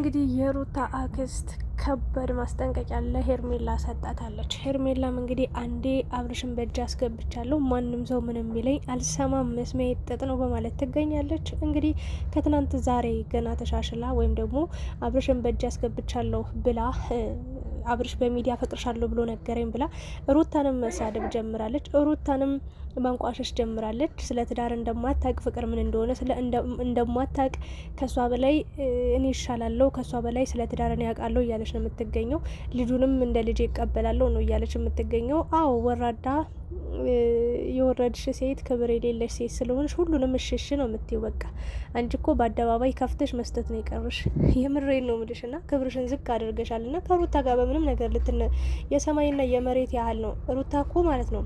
እንግዲህ የሩታ አክስት ከባድ ማስጠንቀቂያ ለሄርሜላ ሰጣታለች። ሄርሜላም እንግዲህ አንዴ አብርሽን በእጅ አስገብቻለሁ፣ ማንም ሰው ምንም ቢለኝ አልሰማም፣ መስሚያ ጥጥ ነው በማለት ትገኛለች። እንግዲህ ከትናንት ዛሬ ገና ተሻሽላ ወይም ደግሞ አብርሽን በእጅ አስገብቻለሁ ብላ አብርሽ በሚዲያ ፈቅርሻለሁ ብሎ ነገረኝ ብላ ሩታንም መሳደብ ጀምራለች። ሩታንም ማንቋሸሽ ጀምራለች። ስለ ትዳር እንደማታቅ ፍቅር ምን እንደሆነ እንደማታቅ ከሷ በላይ እኔ ይሻላለሁ ከሷ በላይ ስለ ትዳር እኔ ያውቃለሁ እያለች ነው የምትገኘው። ልጁንም እንደ ልጅ ይቀበላለሁ ነው እያለች የምትገኘው። አዎ ወራዳ የወረድሽ ሴት ክብር የሌለሽ ሴት ስለሆንሽ ሁሉንም እሽሽ ነው የምትይው። በቃ አንቺ እኮ በአደባባይ ከፍተሽ መስጠት ነው የቀርሽ። የምሬን ነው ምልሽ ና ክብርሽን ዝቅ አድርገሻል። ና ከሩታ ጋር በምንም ነገር የሰማይና የመሬት ያህል ነው። ሩታ እኮ ማለት ነው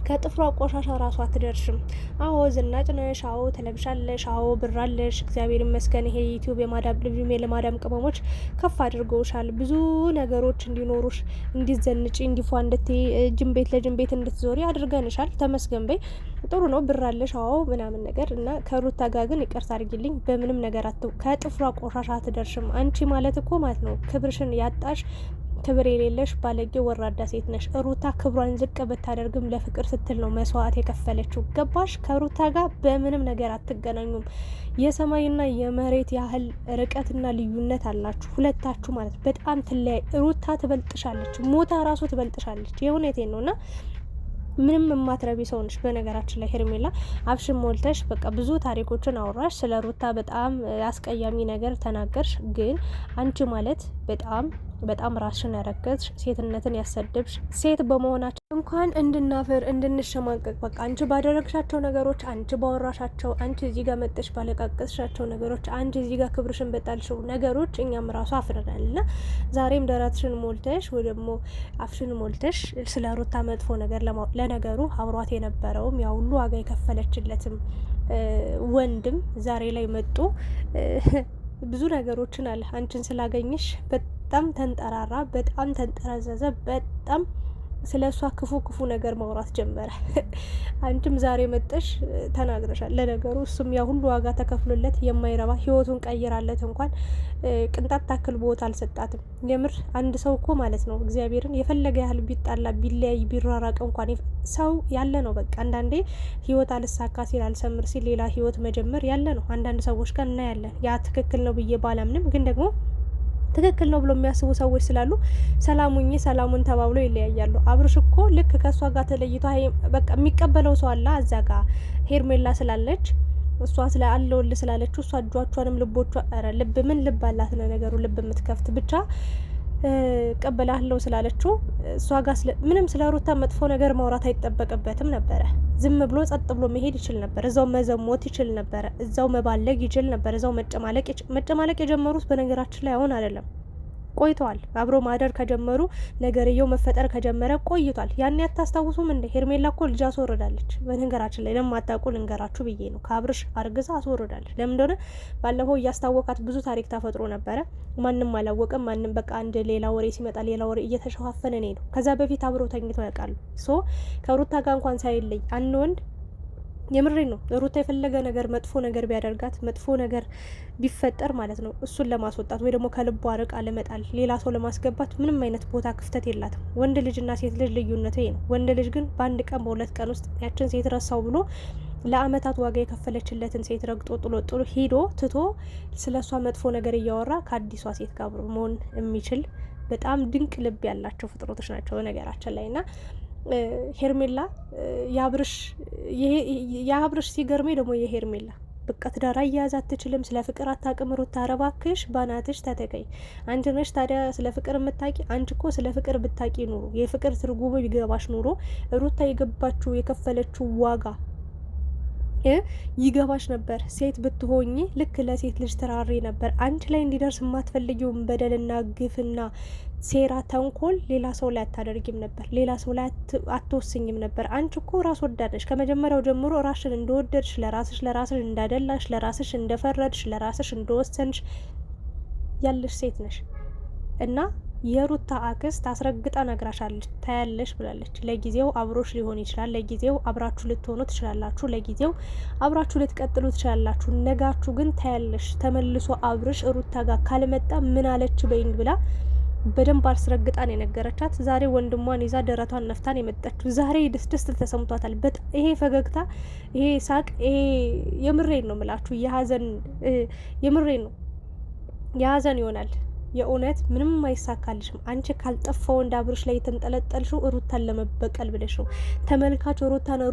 ከጥፍሯ ቆሻሻ ራሷ አትደርሽም። አዎ ዝናጭ ነሽ፣ አዎ ተለብሻለሽ፣ አዎ ብራለሽ። እግዚአብሔር ይመስገን ይሄ ዩቲዩብ የማዳም ልጅም የለማዳም ቅመሞች ከፍ አድርገውሻል። ብዙ ነገሮች እንዲኖሩሽ፣ እንዲዘንጪ፣ እንዲፏ እንድትይ ጅም ቤት ለጅም ቤት እንድትዞሪ አድርገንሻል። ተመስገን በይ። ጥሩ ነው ብራለሽ፣ አዎ ምናምን ነገር እና ከሩታ ጋር ግን ይቅርታ አድርጊልኝ፣ በምንም ነገር ከጥፍሯ ቆሻሻ አትደርሽም። አንቺ ማለት እኮ ማለት ነው ክብርሽን ያጣሽ ክብር የሌለሽ ባለጌ ወራዳ ሴት ነሽ። ሩታ ክብሯን ዝቅ ብታደርግም ለፍቅር ስትል ነው መስዋዕት የከፈለችው። ገባሽ? ከሩታ ጋር በምንም ነገር አትገናኙም። የሰማይና የመሬት ያህል ርቀትና ልዩነት አላችሁ ሁለታችሁ ማለት በጣም ትለያይ። ሩታ ትበልጥሻለች፣ ሞታ ራሱ ትበልጥሻለች። የእውነቴን ነው። እና ምንም የማትረቢ ሰው ነሽ። በነገራችን ላይ ሄርሜላ አፍሽን ሞልተሽ በቃ ብዙ ታሪኮችን አወራሽ። ስለ ሩታ በጣም አስቀያሚ ነገር ተናገርሽ። ግን አንቺ ማለት በጣም ራስሽን ያረገዝሽ፣ ሴትነትን ያሰድብሽ ሴት በመሆናቸው እንኳን እንድናፍር እንድንሸማቀቅ በቃ አንቺ ባደረግሻቸው ነገሮች፣ አንቺ ባወራሻቸው፣ አንቺ እዚህ ጋር መጠሽ ባለቃቀስሻቸው ነገሮች፣ አንቺ እዚህ ጋር ክብርሽን በጣልሽው ነገሮች እኛም ራሱ አፍረናል። እና ዛሬም ደረትሽን ሞልተሽ ወይ ደግሞ አፍሽን ሞልተሽ ስለ ሩታ መጥፎ ነገር ለነገሩ አብሯት የነበረውም ያ ሁሉ ዋጋ የከፈለችለትም ወንድም ዛሬ ላይ መጡ ብዙ ነገሮችን አለ አንቺን ስላገኘሽ በጣም ተንጠራራ፣ በጣም ተንጠረዘዘ፣ በጣም ስለ እሷ ክፉ ነገር ማውራት ጀመረ። አንቺም ዛሬ መጠሽ ተናግረሻል። ለነገሩ እሱም ያ ሁሉ ዋጋ ተከፍሎለት የማይረባ ህይወቱን ቀይራለት እንኳን ቅንጣት ታክል ቦታ አልሰጣትም። የምር አንድ ሰው እኮ ማለት ነው እግዚአብሔርን የፈለገ ያህል ቢጣላ ቢለያይ ቢራራቅ እንኳን ሰው ያለ ነው። በቃ አንዳንዴ ህይወት አልሳካ ሲል አልሰምር ሲል ሌላ ህይወት መጀመር ያለ ነው። አንዳንድ ሰዎች ጋር እናያለን። ያ ትክክል ነው ብዬ ባላምንም ግን ደግሞ ትክክል ነው ብሎ የሚያስቡ ሰዎች ስላሉ ሰላሙን ተባብሎ ይለያያሉ። አብርሽ እኮ ልክ ከሷ ጋር ተለይቶ በቃ የሚቀበለው ሰው አለ። እዛ ጋር ሄርሜላ ስላለች እሷ ስለ አለውል ስላለች እሷ እጇቿንም ልቦቿ ልብ ምን ልብ አላት ለነገሩ ልብ የምትከፍት ብቻ ቀበላለሁ ስላለችው እሷ ጋር ምንም ስለ ሩታ መጥፎ ነገር ማውራት አይጠበቅበትም ነበረ። ዝም ብሎ ጸጥ ብሎ መሄድ ይችል ነበር። እዛው መዘሞት ይችል ነበር። እዛው መባለግ ይችል ነበር። እዛው መጨማለቅ የጀመሩት በነገራችን ላይ አሁን አይደለም ቆይተዋል። አብሮ ማደር ከጀመሩ ነገርየው መፈጠር ከጀመረ ቆይቷል። ያን ያታስታውሱም እንደ ሄርሜላ እኮ ልጅ አስወርዳለች። በነገራችን ላይ ለማታውቁ ልንገራችሁ ብዬ ነው። ከአብርሽ አርግዛ አስወርዳለች። ለምን እንደሆነ ባለፈው እያስታወቃት ብዙ ታሪክ ተፈጥሮ ነበረ። ማንም አላወቀም። ማንም በቃ አንድ ሌላ ወሬ ሲመጣ ሌላ ወሬ እየተሸፋፈነ ነው። ከዛ በፊት አብሮ ተኝተው ያውቃሉ። ከሩታ ጋር እንኳን ሳይለይ አንድ ወንድ የምሬ ነው። ሩታ የፈለገ ነገር መጥፎ ነገር ቢያደርጋት መጥፎ ነገር ቢፈጠር ማለት ነው እሱን ለማስወጣት ወይ ደግሞ ከልቧ ርቃ ለመጣል ሌላ ሰው ለማስገባት ምንም አይነት ቦታ ክፍተት የላትም። ወንድ ልጅና ሴት ልጅ ልዩነቱ ነው። ወንድ ልጅ ግን በአንድ ቀን በሁለት ቀን ውስጥ ያችን ሴት ረሳው ብሎ ለአመታት ዋጋ የከፈለችለትን ሴት ረግጦ ጥሎ ሄዶ ትቶ ስለሷ መጥፎ ነገር እያወራ ከአዲሷ ሴት ጋር መሆን የሚችል በጣም ድንቅ ልብ ያላቸው ፍጥሮቶች ናቸው በነገራችን ላይ። ና ሄርሜላ የአብርሽ ሲገርመኝ ደግሞ የሄርሜላ በቃ ትዳር አያያዝ አትችልም። ስለ ፍቅር አታውቅም ሩታ። ኧረ እባክሽ ባናትሽ ተተቀይ። አንቺ ነሽ ታዲያ ስለ ፍቅር የምታውቂ? አንቺ እኮ ስለ ፍቅር ብታውቂ ኑሮ የፍቅር ትርጉሙ ቢገባሽ ኑሮ ሩታ የገባችው የከፈለችው ዋጋ ይገባሽ ነበር። ሴት ብትሆኚ ልክ ለሴት ልጅ ተራሪ ነበር። አንቺ ላይ እንዲደርስ የማትፈልጊውን በደልና ግፍና ሴራ ተንኮል ሌላ ሰው ላይ አታደርጊም ነበር። ሌላ ሰው ላይ አትወስኝም ነበር። አንቺ እኮ ራስ ወዳድሽ ከመጀመሪያው ጀምሮ ራስሽን እንደወደድሽ ለራስሽ እንዳደላሽ ለራስሽ እንደፈረድሽ ለራስሽ እንደወሰንሽ ያለሽ ሴት ነሽ። እና የሩታ አክስት አስረግጣ ነግራሻለች፣ ታያለሽ ብላለች። ለጊዜው አብሮሽ ሊሆን ይችላል፣ ለጊዜው አብራችሁ ልትሆኑ ትችላላችሁ፣ ለጊዜው አብራችሁ ልትቀጥሉ ትችላላችሁ። ነጋችሁ ግን ታያለሽ ተመልሶ አብርሽ ሩታ ጋር ካልመጣ ምን አለች በይኝ ብላ በደንብ አስረግጣን የነገረቻት። ዛሬ ወንድሟን ይዛ ደረቷን ነፍታን የመጣችው ዛሬ ደስ ተሰምቷታል። ይሄ ፈገግታ፣ ይሄ ሳቅ፣ ይሄ የምሬን ነው ምላችሁ የሀዘን የምሬን ነው የሀዘን ይሆናል። የእውነት ምንም አይሳካልሽም። አንቺ ካልጠፋው እንደ አብርሽ ላይ የተንጠለጠልሽው ሩታን ለመበቀል ብለሽ ነው። ተመልካች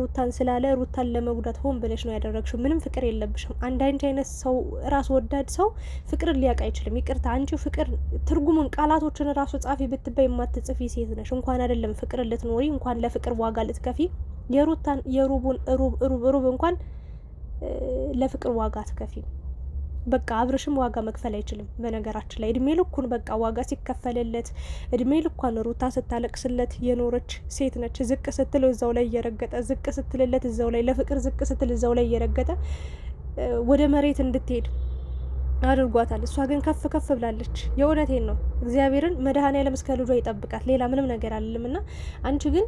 ሩታን ስላለ ሩታን ለመጉዳት ሆን ብለሽ ነው ያደረግሽው። ምንም ፍቅር የለብሽም። አንድ አይነት ሰው ራስ ወዳድ ሰው ፍቅርን ሊያውቅ አይችልም። ይቅርታ አንቺ ፍቅር ትርጉሙን ቃላቶችን ራሱ ጻፊ ብትባይ የማትጽፊ ሴት ነሽ። እንኳን አይደለም ፍቅር ልትኖሪ እንኳን ለፍቅር ዋጋ ልትከፊ የሩታን የሩቡን ሩብ እንኳን ለፍቅር ዋጋ አትከፊም። በቃ አብርሽም ዋጋ መክፈል አይችልም። በነገራችን ላይ እድሜ ልኩን በቃ ዋጋ ሲከፈልለት እድሜ ልኳን ሩታ ስታለቅስለት የኖረች ሴት ነች። ዝቅ ስትል እዛው ላይ እየረገጠ ዝቅ ስትልለት እዛው ላይ ለፍቅር ዝቅ ስትል እዛው ላይ እየረገጠ ወደ መሬት እንድትሄድ አድርጓታል። እሷ ግን ከፍ ከፍ ብላለች። የእውነቴን ነው። እግዚአብሔርን መድኃኔዓለም እስከ ልጇ ይጠብቃት። ሌላ ምንም ነገር አለምና አንቺ ግን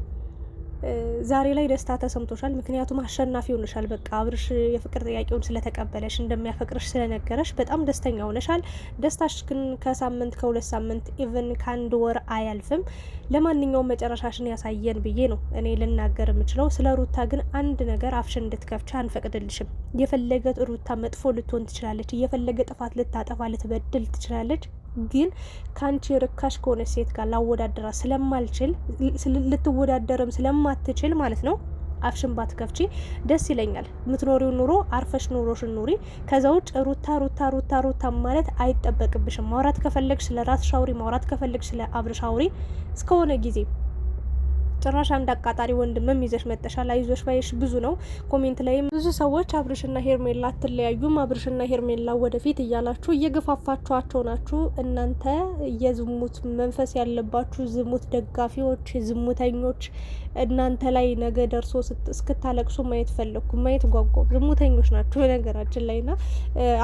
ዛሬ ላይ ደስታ ተሰምቶሻል። ምክንያቱም አሸናፊ ሆነሻል። በቃ አብርሽ የፍቅር ጥያቄውን ስለተቀበለሽ እንደሚያፈቅርሽ ስለነገረሽ በጣም ደስተኛ ሆነሻል። ደስታሽ ግን ከሳምንት ከሁለት ሳምንት ኢቨን ከአንድ ወር አያልፍም። ለማንኛውም መጨረሻሽን ያሳየን ብዬ ነው እኔ ልናገር የምችለው። ስለ ሩታ ግን አንድ ነገር አፍሽን እንድትከፍቻ አንፈቅድልሽም። የፈለገ ሩታ መጥፎ ልትሆን ትችላለች። የፈለገ ጥፋት ልታጠፋ ልትበድል ትችላለች። ግን ካንቺ ርካሽ ከሆነ ሴት ጋር ላወዳደራ ስለማልችል ልትወዳደርም ስለማትችል ማለት ነው አፍሽን ባትከፍቺ ደስ ይለኛል። የምትኖሪው ኑሮ አርፈሽ ኑሮሽን ኑሪ። ከዛ ውጭ ሩታ ማለት አይጠበቅብሽም። ማውራት ከፈለግሽ ስለ ራስሽ አውሪ፣ ማውራት ከፈለግሽ ስለ አብርሽ አውሪ። እስከሆነ ጊዜ ጭራሽ አንድ አቃጣሪ ወንድምም ይዘሽ መጠሻል። አይዞሽ ባይሽ ብዙ ነው። ኮሜንት ላይም ብዙ ሰዎች አብርሽና ሄርሜላ አትለያዩም፣ አብርሽና ሄርሜላ ወደፊት እያላችሁ እየገፋፋችኋቸው ናችሁ። እናንተ የዝሙት መንፈስ ያለባችሁ ዝሙት ደጋፊዎች፣ ዝሙተኞች እናንተ ላይ ነገ ደርሶ እስክታለቅሱ ማየት ፈለግኩ፣ ማየት ጓጓ። ዝሙተኞች ናችሁ ነገራችን ላይ ና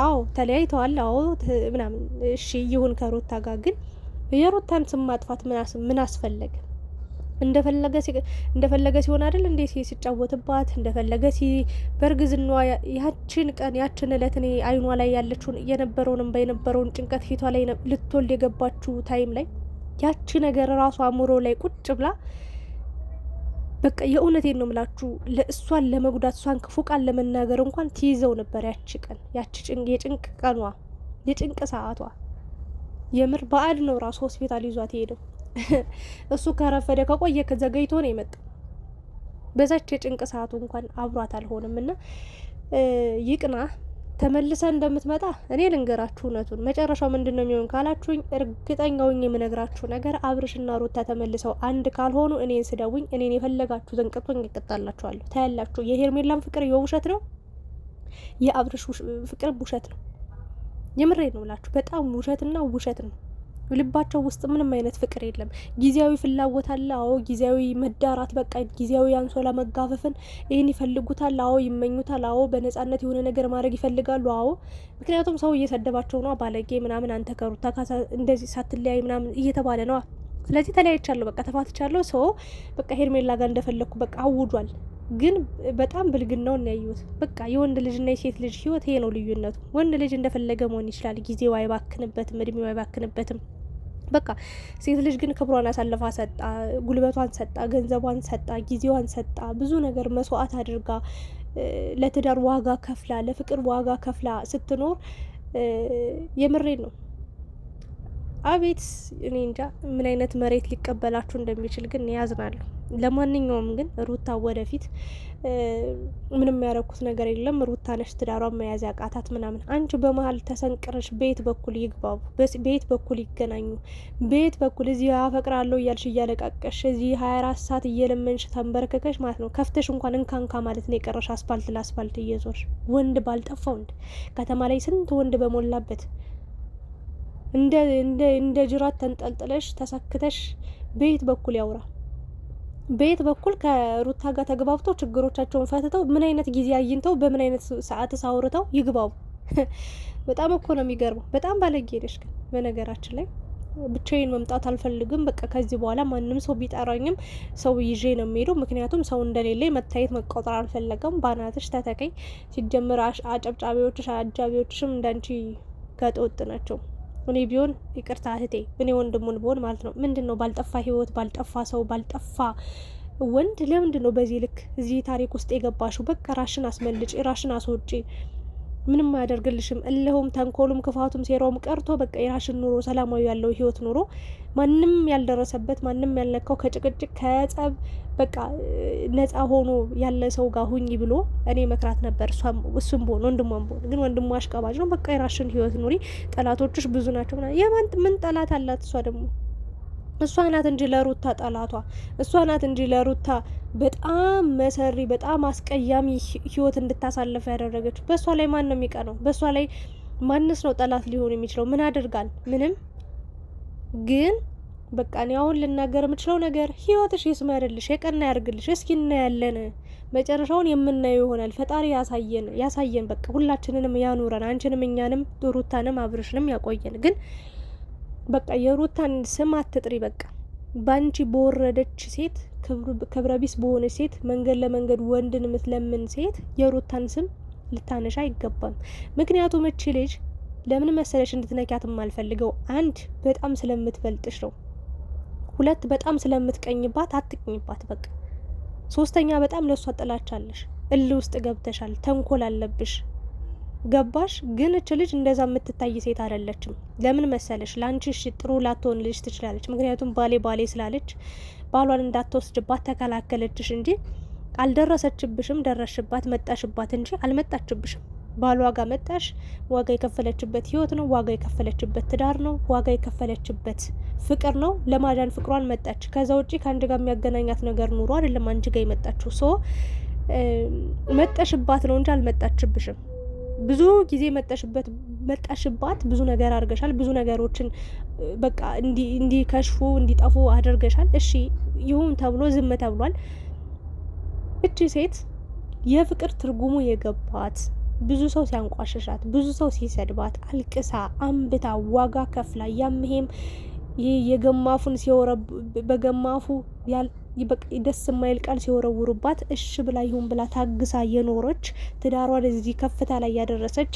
አዎ ተለያይተዋል፣ አዎ ምናምን እሺ ይሁን። ከሩታ ጋር ግን የሩታን ስም ማጥፋት ምን አስፈለገ? እንደፈለገ ሲሆን አይደል እንዴ ሲጫወትባት እንደፈለገ በእርግዝናዋ ያችን ቀን ያችን እለት እኔ አይኗ ላይ ያለችውን የነበረውን ጭንቀት ፊቷ ላይ ልትወልድ የገባችው ታይም ላይ ያቺ ነገር ራሷ አእምሮ ላይ ቁጭ ብላ በቃ የእውነቴን ነው ምላችሁ ለእሷን ለመጉዳት እሷን ክፉ ቃል ለመናገር እንኳን ትይዘው ነበር። ያቺ ቀን የጭንቅ ቀኗ የጭንቅ ሰዓቷ የምር ባዕድ ነው ራሱ ሆስፒታል ይዟት ሄደው እሱ ከረፈደ ከቆየ ከዘገይቶ ነው የመጣው። በዛች የጭንቅ ሰዓቱ እንኳን አብሯት አልሆንም። እና ይቅና ተመልሰ እንደምትመጣ እኔ ልንገራችሁ እውነቱን። መጨረሻው ምንድነው የሚሆን ካላችሁኝ እርግጠኛውኝ የምነግራችሁ ነገር አብርሽና ሩታ ተመልሰው አንድ ካልሆኑ እኔን ስደውኝ፣ እኔን የፈለጋችሁ ዘንቅጡኝ ይቀጣላችኋለሁ። ታያላችሁ። የሄርሜላም ፍቅር የውሸት ነው፣ የአብርሽ ፍቅር ውሸት ነው። የምሬ ነው ብላችሁ በጣም ውሸትና ውሸት ነው። ልባቸው ውስጥ ምንም አይነት ፍቅር የለም። ጊዜያዊ ፍላጎት አለ። አዎ ጊዜያዊ መዳራት፣ በቃ ጊዜያዊ አንሶላ መጋፈፍን ይህን ይፈልጉታል። አዎ ይመኙታል። አዎ በነጻነት የሆነ ነገር ማድረግ ይፈልጋሉ። አዎ ምክንያቱም ሰው እየሰደባቸው ነው። ባለጌ ምናምን፣ አንተ ከሩታ እንደዚህ ሳትለያይ ምናምን እየተባለ ነው። ስለዚህ ተለያይቻለሁ፣ በቃ ተፋትቻለሁ። ሰው በቃ ሄርሜላ ጋር እንደፈለግኩ በቃ አውጇል። ግን በጣም ብልግናውን ያዩት። በቃ የወንድ ልጅና የሴት ልጅ ህይወት ይሄ ነው ልዩነቱ። ወንድ ልጅ እንደፈለገ መሆን ይችላል። ጊዜው አይባክንበትም፣ እድሜው አይባክንበትም። በቃ ሴት ልጅ ግን ክብሯን አሳልፋ ሰጣ፣ ጉልበቷን ሰጣ፣ ገንዘቧን ሰጣ፣ ጊዜዋን ሰጣ፣ ብዙ ነገር መስዋዕት አድርጋ ለትዳር ዋጋ ከፍላ ለፍቅር ዋጋ ከፍላ ስትኖር የምሬን ነው። አቤት እኔ እንጃ ምን አይነት መሬት ሊቀበላችሁ እንደሚችል ግን ያዝናለሁ። ለማንኛውም ግን ሩታ ወደፊት ምንም ያረኩት ነገር የለም። ሩታ ነሽ ትዳሯን መያዝ ያቃታት ምናምን። አንቺ በመሀል ተሰንቅረሽ ቤት በኩል ይግባቡ፣ ቤት በኩል ይገናኙ፣ ቤት በኩል እዚህ አፈቅራለሁ እያልሽ እያለቃቀሽ እዚህ 24 ሰዓት እየለመንሽ ተንበረከከሽ ማለት ነው። ከፍተሽ እንኳን እንካንካ ማለት ነው የቀረሽ አስፋልት ለአስፋልት እየዞርሽ ወንድ ባልጠፋው ወንድ ከተማ ላይ ስንት ወንድ በሞላበት እንደ ጅራት ተንጠልጥለሽ ተሰክተሽ ቤት በኩል ያውራ። ቤት በኩል ከሩታ ጋር ተግባብተው ችግሮቻቸውን ፈትተው ምን አይነት ጊዜ አግኝተው በምን አይነት ሰዓት ሳውርተው ይግባቡ። በጣም እኮ ነው የሚገርመው። በጣም ባለጌ ነሽ ግን በነገራችን ላይ ብቻዬን መምጣት አልፈልግም። በቃ ከዚህ በኋላ ማንም ሰው ቢጠራኝም ሰው ይዤ ነው የሚሄደው። ምክንያቱም ሰው እንደሌለ መታየት መቆጠር አልፈለገም። ባናትሽ ተተከኝ። ሲጀምር አጨብጫቢዎችሽ አጃቢዎችሽም እንዳንቺ ጋጠወጥ ናቸው። እኔ ቢሆን ይቅርታ እህቴ፣ እኔ ወንድሙን ብሆን ማለት ነው ምንድን ነው ባልጠፋ ህይወት፣ ባልጠፋ ሰው፣ ባልጠፋ ወንድ ለምንድን ነው በዚህ ልክ እዚህ ታሪክ ውስጥ የገባሽው? በቃ ራሽን አስመልጪ፣ ራሽን አስወጪ። ምንም አያደርግልሽም። እልሁም ተንኮሉም ክፋቱም ሴራውም ቀርቶ በቃ የራሽን ኑሮ ሰላማዊ ያለው ህይወት ኑሮ ማንም ያልደረሰበት ማንም ያልነካው ከጭቅጭቅ ከጸብ በቃ ነጻ ሆኖ ያለ ሰው ጋር ሁኚ ብሎ እኔ መክራት ነበር። እሱም ቦን ወንድሟም ቦን ግን ወንድሟ አሽቃባጭ ነው። በቃ የራሽን ህይወት ኑሪ፣ ጠላቶችሽ ብዙ ናቸው። የማን ምን ጠላት አላት? እሷ ደግሞ እሷ ናት እንጂ ለሩታ ጠላቷ እሷ ናት እንጂ ለሩታ በጣም መሰሪ በጣም አስቀያሚ ህይወት እንድታሳልፍ ያደረገችው። በእሷ ላይ ማን ነው የሚቀነው? በእሷ ላይ ማንስ ነው ጠላት ሊሆን የሚችለው? ምን አድርጋል? ምንም። ግን በቃ እኔ አሁን ልናገር የምችለው ነገር ህይወትሽ ይስመርልሽ፣ የቀና ያርግልሽ። እስኪ እናያለን፣ መጨረሻውን የምናየው ይሆናል። ፈጣሪ ያሳየን። በቃ ሁላችንንም ያኑረን፣ አንቺንም እኛንም ሩታንም አብርሽንም ያቆየን። ግን በቃ የሩታን ስም አትጥሪ። በቃ ባንቺ በወረደች ሴት ክብረ ቢስ በሆነች ሴት መንገድ ለመንገድ ወንድን የምትለምን ሴት የሩታን ስም ልታነሻ አይገባም። ምክንያቱም እቺ ልጅ ለምን መሰለሽ እንድትነኪያት የማልፈልገው፣ አንድ በጣም ስለምትበልጥሽ ነው። ሁለት በጣም ስለምትቀኝባት አትቅኝባት። በቃ ሶስተኛ በጣም ለሷ ጥላቻለሽ፣ እልህ ውስጥ ገብተሻል፣ ተንኮል አለብሽ። ገባሽ? ግን እች ልጅ እንደዛ የምትታይ ሴት አይደለችም። ለምን መሰለሽ? ላንቺ እሺ ጥሩ ላትሆን ልጅ ትችላለች። ምክንያቱም ባሌ ስላለች ባሏን እንዳትወስድባት ተከላከለችሽ እንጂ አልደረሰችብሽም። ደረስሽባት፣ መጣሽባት እንጂ አልመጣችብሽም። ባሏ ጋር መጣሽ። ዋጋ የከፈለችበት ህይወት ነው። ዋጋ የከፈለችበት ትዳር ነው። ዋጋ የከፈለችበት ፍቅር ነው። ለማዳን ፍቅሯን መጣች። ከዛ ውጪ ከአንድ ጋር የሚያገናኛት ነገር ኑሮ አይደለም አንቺ ጋር የመጣችው። መጣሽባት ነው እንጂ አልመጣችብሽም። ብዙ ጊዜ መጣሽባት፣ ብዙ ነገር አድርገሻል። ብዙ ነገሮችን በቃ እንዲከሽፉ እንዲጠፉ አድርገሻል። እሺ ይሁን ተብሎ ዝም ተብሏል። እቺ ሴት የፍቅር ትርጉሙ የገባት ብዙ ሰው ሲያንቋሽሻት፣ ብዙ ሰው ሲሰድባት፣ አልቅሳ አንብታ ዋጋ ከፍላ ያምሄም የገማፉን በገማፉ ደስ የማይል ቃል ሲወረውሩባት እሺ ብላ ይሁን ብላ ታግሳ የኖረች ትዳሯን እዚህ ከፍታ ላይ ያደረሰች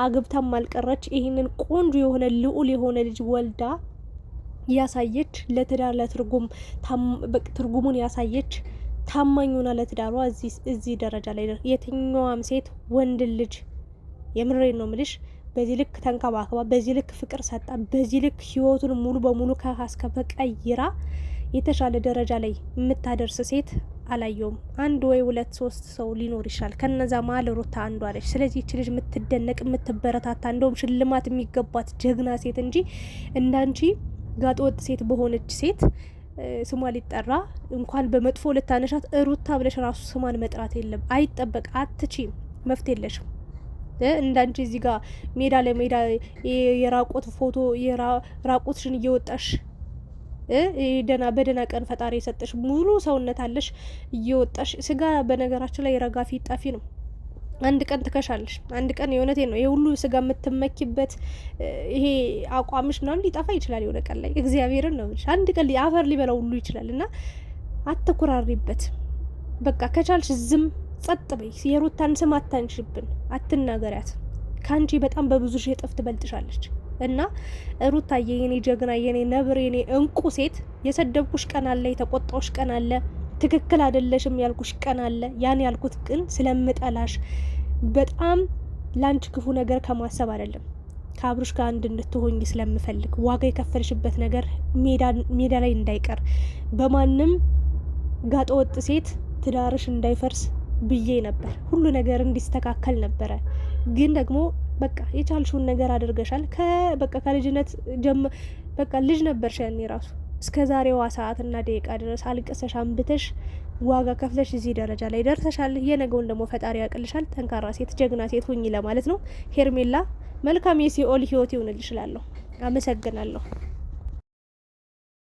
አግብታም አልቀረች። ይህንን ቆንጆ የሆነ ልዑል የሆነ ልጅ ወልዳ ያሳየች ለትዳር ለትርጉም ትርጉሙን ያሳየች ታማኙና ለትዳሯ እዚህ ደረጃ ላይ የትኛዋም ሴት ወንድ ልጅ የምሬን ነው ምልሽ በዚህ ልክ ተንከባክባ በዚህ ልክ ፍቅር ሰጣ በዚህ ልክ ህይወቱን ሙሉ በሙሉ ከሀስከፈ ቀይራ የተሻለ ደረጃ ላይ የምታደርስ ሴት አላየውም። አንድ ወይ ሁለት ሶስት ሰው ሊኖር ይችላል። ከነዛ መሀል ሩታ አንዷ ነች። ስለዚህ እቺ ልጅ የምትደነቅ የምትበረታታ እንደውም ሽልማት የሚገባት ጀግና ሴት እንጂ እንዳንቺ ጋጠወጥ ሴት በሆነች ሴት ስሟ ሊጠራ እንኳን በመጥፎ ልታነሻት ሩታ ብለሽ ራሱ ስሟን መጥራት የለም አይጠበቅ አትቺም መፍትሄ የለሽም። እንዳንቺ እዚህ ጋር ሜዳ ለሜዳ የራቆት ፎቶ የራቆትሽን እየወጣሽ ደና በደና ቀን ፈጣሪ የሰጠሽ ሙሉ ሰውነት አለሽ እየወጣሽ ስጋ በነገራችን ላይ ረጋፊ ጣፊ ነው። አንድ ቀን ትከሻለሽ። አንድ ቀን የእውነቴ ነው የሁሉ ስጋ የምትመኪበት ይሄ አቋምሽ ምናምን ሊጠፋ ይችላል የሆነ ቀን ላይ እግዚአብሔርን ነው ብለሽ አንድ ቀን አፈር ሊበላው ሁሉ ይችላል። እና አትኩራሪበት። በቃ ከቻልሽ ዝም ጸጥ በይ። የሩታን ስም አታንሽብን፣ አትናገሪያት። ካንቺ በጣም በብዙ ሺህ እጥፍ ትበልጥሻለች። እና ሩታዬ የኔ ጀግና የኔ ነብር የኔ እንቁ ሴት የሰደብኩሽ ቀን አለ፣ የተቆጣውሽ ቀን አለ፣ ትክክል አይደለሽም ያልኩሽ ቀን አለ። ያን ያልኩት ግን ስለምጠላሽ በጣም ላንቺ ክፉ ነገር ከማሰብ አይደለም ከአብሩሽ ጋር አንድ እንድትሆኝ ስለምፈልግ ዋጋ የከፈልሽበት ነገር ሜዳ ላይ እንዳይቀር በማንም ጋጠወጥ ሴት ትዳርሽ እንዳይፈርስ ብዬ ነበር። ሁሉ ነገር እንዲስተካከል ነበረ። ግን ደግሞ በቃ የቻልሽውን ነገር አድርገሻል። በቃ ከልጅነት በቃ ልጅ ነበርሽ ያኔ ራሱ እስከ ዛሬዋ ሰዓትና ደቂቃ ድረስ አልቀሰሽ አንብተሽ ዋጋ ከፍለሽ እዚህ ደረጃ ላይ ደርሰሻል። የነገውን ደግሞ ፈጣሪ ያቅልሻል። ጠንካራ ሴት ጀግና ሴት ሁኚ ለማለት ነው። ሄርሜላ መልካም የሲኦል ህይወት ይሁንልሽ እላለሁ። አመሰግናለሁ።